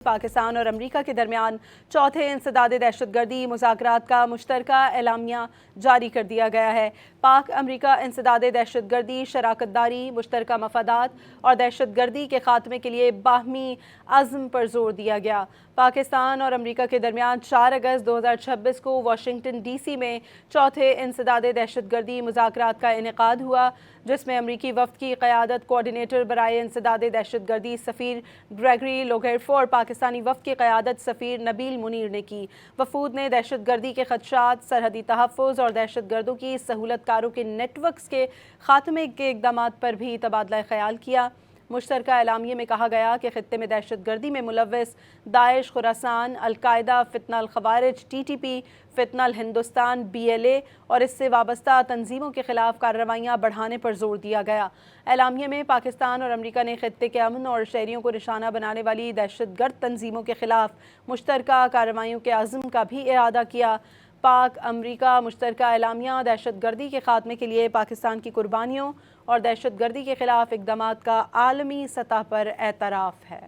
پاکستان اور امریکہ کے درمیان چوتھے انسداد دہشت گردی مذاکرات کا مشترکہ اعلامیہ جاری کر دیا گیا ہے۔ پاک امریکہ انسداد دہشت گردی، شراکت داری، مشترکہ مفادات اور دہشت گردی کے خاتمے کے لیے باہمی عزم پر زور دیا گیا۔ پاکستان اور امریکہ کے درمیان 4 اگست 2026 کو واشنگٹن ڈی سی میں چوتھے انسداد دہشت گردی مذاکرات کا انعقاد ہوا، جس میں امریکی وفد کی قیادت کوارڈینیٹر برائے انسداد دہشت گردی سفیر گریگری لوگیرفو اور پاکستانی وفد کی قیادت سفیر نبیل منیر نے کی۔ وفود نے دہشت گردی کے خدشات، سرحدی تحفظ اور دہشت گردوں کی سہولت کاروں کے نیٹ ورکس کے خاتمے کے اقدامات پر بھی تبادلہ خیال کیا۔ مشترکہ اعلامیے میں کہا گیا کہ خطے میں دہشت گردی میں ملوث داعش، خراسان، القاعدہ، فتنہ الخوارج، TTP، فتنہ الہندوستان، BLA اور اس سے وابستہ تنظیموں کے خلاف کارروائیاں بڑھانے پر زور دیا گیا۔ اعلامیے میں پاکستان اور امریکہ نے خطے کے امن اور شہریوں کو نشانہ بنانے والی دہشت گرد تنظیموں کے خلاف مشترکہ کارروائیوں کے عزم کا بھی اعادہ کیا۔ پاک امریکہ مشترکہ اعلامیہ دہشت گردی کے خاتمے کے لیے پاکستان کی قربانیوں اور دہشت گردی کے خلاف اقدامات کا عالمی سطح پر اعتراف ہے۔